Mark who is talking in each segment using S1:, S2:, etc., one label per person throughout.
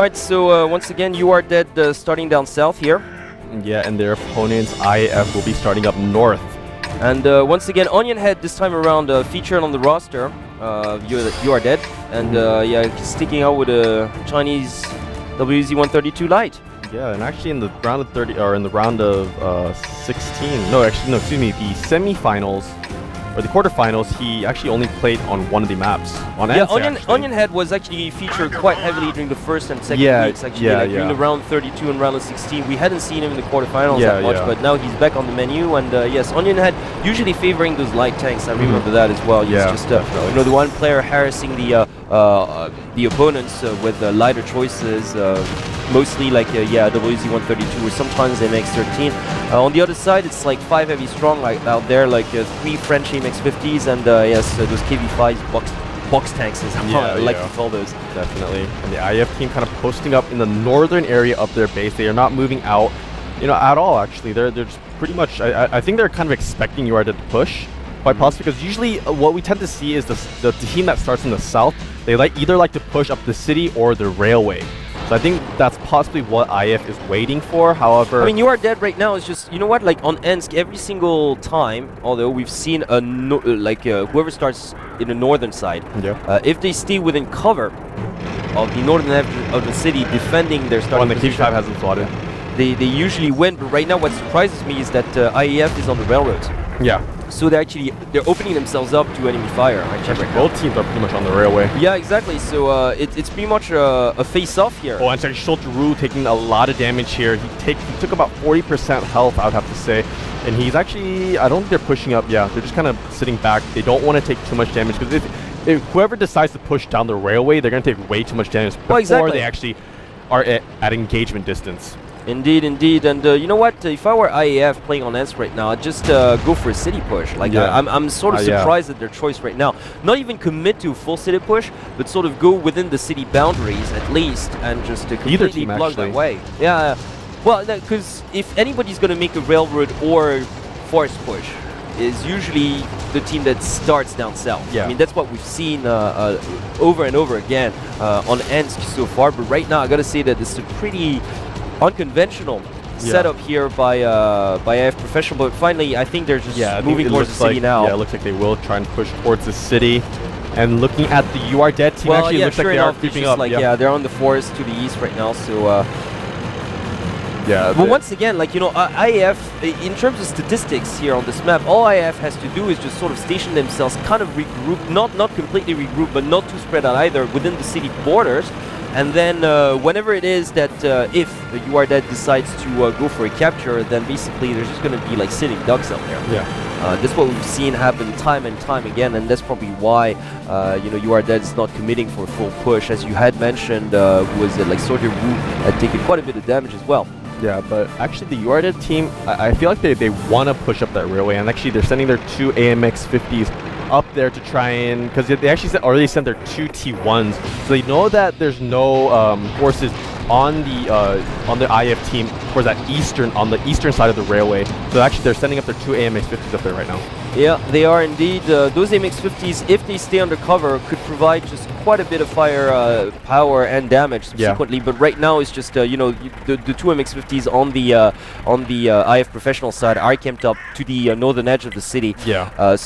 S1: Alright, so once again, you are dead starting down south here.
S2: Yeah, and their opponents, IF, will be starting up north.
S1: And once again, Onion Head this time around featured on the roster. You are dead, and yeah, sticking out with a Chinese WZ-132 Lite.
S2: Yeah, and actually in the round of 30, or in the round of 16, no, actually, no, excuse me, the semifinals, or the quarterfinals, he actually only played on one of the maps. On
S1: yeah, Onion Head was actually featured quite heavily during the first and second weeks, actually. During the round 32 and round of 16. We hadn't seen him in the quarterfinals that much, but now he's back on the menu. And yes, Onion Head usually favoring those light tanks. I remember that as well. He's just you know, the one player harassing the opponents with lighter choices. Mostly like WZ-132 or sometimes MX-13. On the other side, it's like 5 heavy strong out there, like 3 French MX-50s and yes, those KV-5s box tanks, as I like to call those.
S2: Definitely. And the IF team kind of posting up in the northern area of their base. They are not moving out, you know, at all. Actually, they're just pretty much. I think they're kind of expecting UR to push, quite possibly, because usually what we tend to see is the team that starts in the south. They either like to push up the city or the railway. So I think that's possibly what IF is waiting for. However,
S1: I mean, you are dead right now. It's just, you know what, like on Ensk, every single time, although we've seen a whoever starts in the northern side, if they stay within cover of the northern edge of the city, defending their starting position,
S2: the KV-5 hasn't slotted.
S1: They usually win. But right now, what surprises me is that IEF is on the railroads.
S2: Yeah.
S1: So they're opening themselves up to enemy fire.
S2: Both teams are pretty much on the railway.
S1: Yeah, exactly. So it's pretty much a face-off here.
S2: Oh, and Shultru taking a lot of damage here. He took about 40% health, I would have to say. And he's actually, I don't think they're pushing up. Yeah, they're just kind of sitting back. They don't want to take too much damage, because if whoever decides to push down the railway, they're going to take way too much damage before they actually are at engagement distance.
S1: Indeed, indeed, and you know what? If I were IAF playing on Ensk right now, I'd just go for a city push. Like I'm sort of surprised at their choice right now. Not even commit to a full city push, but sort of go within the city boundaries at least, and just completely block that way. Yeah, well, because if anybody's going to make a railroad or forest push, is usually the team that starts down south. I mean, that's what we've seen over and over again on Ensk so far. But right now, I got to say that this is a pretty unconventional setup here by AF Professional, but finally I think they're just moving towards the city now.
S2: Yeah, it looks like they will try and push towards the city. And looking at the UR Dead team, actually looks like they are creeping up.
S1: Like, they're on the forest to the east right now, so but once again, like, you know, IAF, in terms of statistics here on this map, all IAF has to do is just sort of station themselves, kind of regroup, not completely regroup, but not too spread out either, within the city borders. And then whenever it is that if the UR Dead decides to go for a capture, then basically there's just going to be like sitting ducks out there. That's what we've seen happen time and time again, and that's probably why you know, UR Dead is not committing for a full push. As you had mentioned, was like Soldier Wu had taken quite a bit of damage as well.
S2: Yeah, but actually the UR Dead team, I feel like they want to push up that railway, and actually they're sending their 2 AMX-50s up there to try and, because they actually already sent their 2 T1s, so they know that there's no forces on the IF team towards that on the eastern side of the railway. So actually they're sending up their 2 AMX-50s up there right now.
S1: Yeah, they are indeed. Those AMX-50s, if they stay under cover, could provide just quite a bit of fire power and damage subsequently. But right now it's just you know, the 2 AMX-50s on the IF Professional side are camped up to the northern edge of the city.
S2: I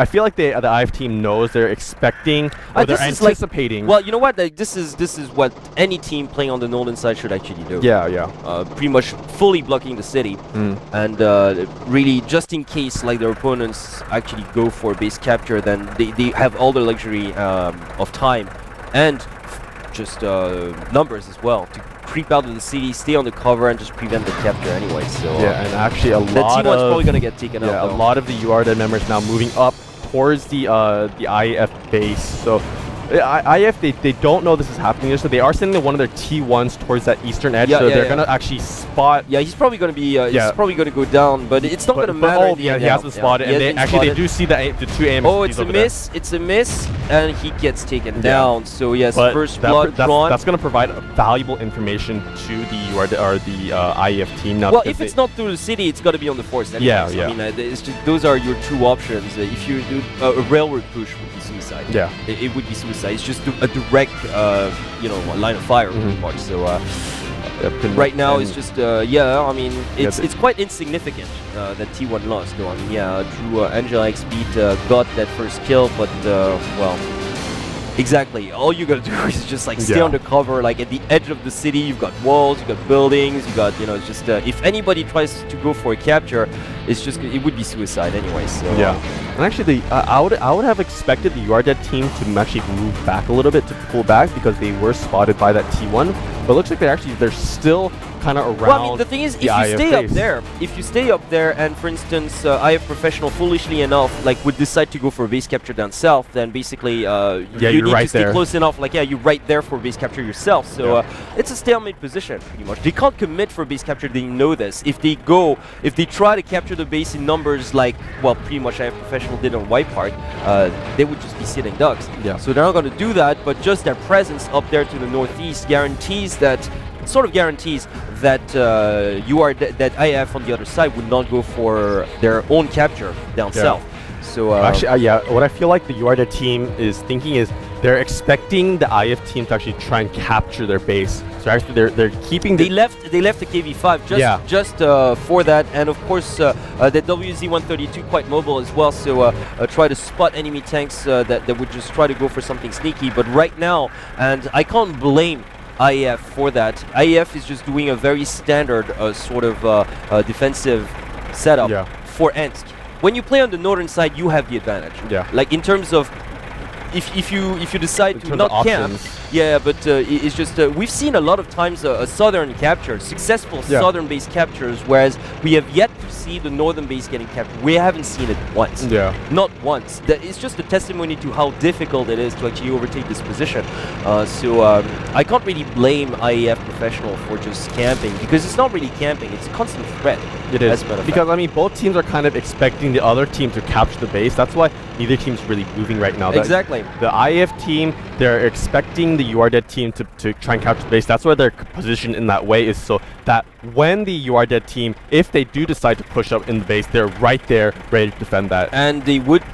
S2: feel like the IF team knows, they're expecting, or they're anticipating.
S1: Like, well, you know what? Like, this is what any team playing on the northern side should actually do. Pretty much fully blocking the city, and really just in case like their opponents actually go for base capture, then they have all the luxury of time and just numbers as well to creep out of the city, stay on the cover, and just prevent the capture anyway. So
S2: and actually
S1: that T1's probably gonna get taken out.
S2: A lot of the UR Dead members now moving up towards the IF base. So IF, they don't know this is happening here, so they are sending one of their T1s towards that eastern edge. So they're gonna actually spot.
S1: Yeah, he's probably gonna be. He's probably gonna go down, but it's not gonna matter.
S2: He hasn't spotted, and they do see the 2 AMX.
S1: Oh, it's a miss. It's a miss, and he gets taken down. So yes, first blood drawn.
S2: That's gonna provide valuable information to the UR or the IF team now.
S1: Well, if it's not through the city, it's got to be on the forest. Anyways. I mean, it's just, those are your two options. If you do a railroad push, would be suicide.
S2: Yeah,
S1: it would be suicide. side. It's just a direct, you know, line of fire pretty much. So right now it's just yeah. I mean, it's quite insignificant that T1 lost. Though I mean, yeah, Drew Angela X beat got that first kill, but well. Exactly. All you gotta do is just like stay on the cover, like at the edge of the city. You've got walls, you've got buildings, you got, you know, it's just if anybody tries to go for a capture, it's just it would be suicide anyway. So
S2: yeah. And actually, I would have expected the You Are Dead team to actually move back a little bit, to pull back, because they were spotted by that T1. But it looks like they're still kind of around.
S1: Well, I mean, the thing is, if you stay up there, and for instance, IF Professional, foolishly enough, like would decide to go for a base capture down south, then basically you need to stay close enough. Like, yeah, you're right there for base capture yourself. So it's a stalemate position, pretty much. They can't commit for base capture. They know this. If they try to capture the base in numbers, like, well, pretty much IF Professional did on White Park, they would just be sitting ducks. Yeah. So they're not going to do that. But just their presence up there to the northeast guarantees that. Sort of guarantees that that IF on the other side would not go for their own capture down south. So
S2: actually, yeah, what I feel like the You Are Dead team is thinking is they're expecting the IF team to actually try and capture their base. So actually, they're keeping.
S1: They left the KV5 just for that, and of course the WZ-132 quite mobile as well. So try to spot enemy tanks that would just try to go for something sneaky. But right now, and I can't blame IEF for that. IEF is just doing a very standard sort of defensive setup for Ensk. When you play on the northern side, you have the advantage. Yeah. Like in terms of if you decide to not camp, but it's just we've seen a lot of times a southern capture, successful southern base captures, whereas we have yet to see the northern base getting captured. We haven't seen it once. Yeah. Not once. That it's just a testimony to how difficult it is to actually overtake this position. So I can't really blame IEF Professional for just camping, because it's not really camping. It's a constant threat.
S2: It is, because I mean both teams are kind of expecting the other team to capture the base. That's why neither team's really moving right now.
S1: Exactly.
S2: The IF team, they're expecting the You Are Dead team to try and capture the base. That's why their position in that way is so that when the You Are Dead team, if they do decide to push up in the base, they're right there ready to defend that.
S1: And they would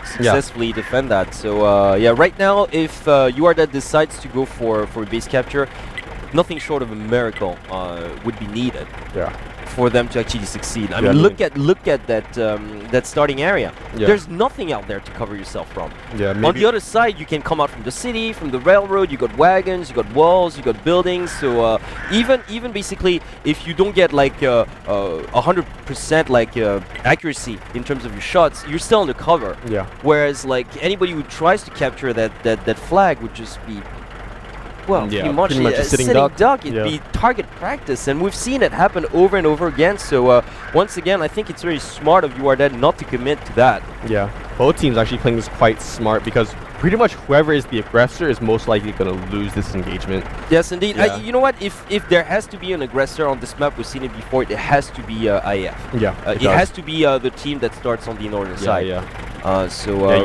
S1: successfully defend that. So yeah, right now if You Are Dead decides to go for base capture, nothing short of a miracle would be needed. Yeah. For them to actually succeed. I mean, look at that that starting area. There's nothing out there to cover yourself from. On the other side, you can come out from the city, from the railroad. You got wagons, you got walls, you got buildings. So even basically, if you don't get like 100% like accuracy in terms of your shots, you're still on the cover. Yeah. Whereas like anybody who tries to capture that flag would just be. Well, pretty much a sitting duck. It'd be target practice, and we've seen it happen over and over again. So once again, I think it's very smart of You Are Dead not to commit to that.
S2: Yeah, both teams actually playing this quite smart, because pretty much whoever is the aggressor is most likely going to lose this engagement.
S1: Yes, indeed. Yeah. You know what? If there has to be an aggressor on this map, we've seen it before. It has to be IF. Yeah, it has to be the team that starts on the northern side. Yeah.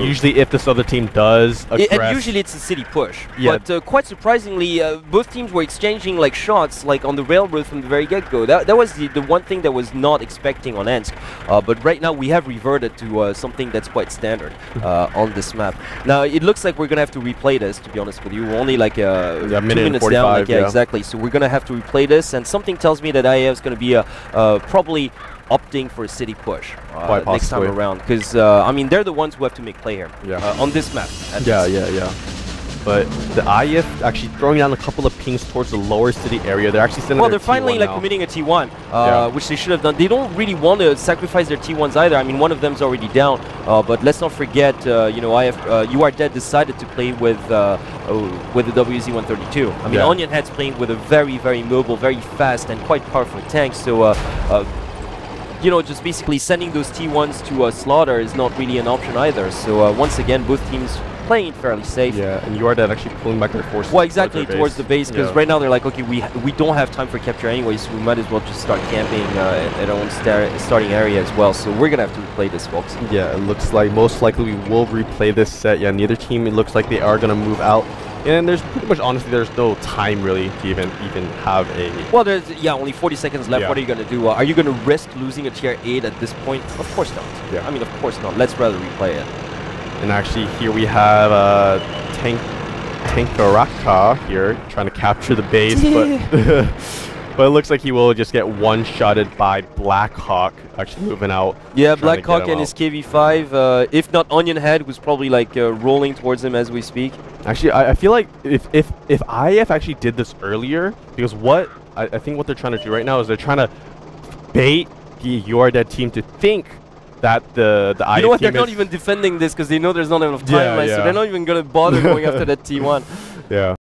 S2: Usually if this other team does aggress,
S1: and usually it's a city push. Yeah. But quite surprisingly, both teams were exchanging like shots like on the railroad from the very get-go. That was the one thing that was not expecting on Ensk. But right now we have reverted to something that's quite standard on this map. Now it looks like we're gonna have to replay this. To be honest with you, we're only like 2 minutes down. Like, exactly. So we're gonna have to replay this, and something tells me that IF is gonna be probably opting for a city push next time around, because I mean they're the ones who have to make play here on this map.
S2: Yeah. But the IF actually throwing down a couple of pings towards the lower city area. They're actually sending.
S1: Well, they're finally like committing a T1, which they should have done. They don't really want to sacrifice their T1s either. I mean, one of them's already down. But let's not forget, you know, You Are Dead decided to play with the WZ-132. I mean, Onion Head's playing with a very, very mobile, very fast, and quite powerful tank. So. You know, just basically sending those T1s to slaughter is not really an option either. So once again, both teams playing fairly safe.
S2: Yeah, and You Are Dead actually pulling back their forces.
S1: Well, exactly, towards the base, because right now they're like, okay, we don't have time for capture anyway, so we might as well just start camping at our own starting area as well. So we're gonna have to replay this, folks.
S2: Yeah, it looks like most likely we will replay this set. Yeah, neither team, it looks like they are gonna move out. And there's pretty much, honestly, there's no time really to even have a...
S1: Well, there's, only 40 seconds left. What are you going to do? Are you going to risk losing a tier 8 at this point? Of course not. Yeah. I mean, of course not. Let's rather replay it.
S2: And actually, here we have Tankaraka here, trying to capture the base, but it looks like he will just get one-shotted by Blackhawk, actually moving out.
S1: Yeah, Blackhawk and his KV5, if not Onion Head, who's probably like rolling towards him as we speak.
S2: Actually, I feel like if IF actually did this earlier, because what I think what they're trying to do right now is they're trying to bait the You Are Dead team to think that the IF
S1: you know what,
S2: team
S1: they're not even defending this because they know there's not enough time, so they're not even going to bother going after that T1.
S2: Yeah.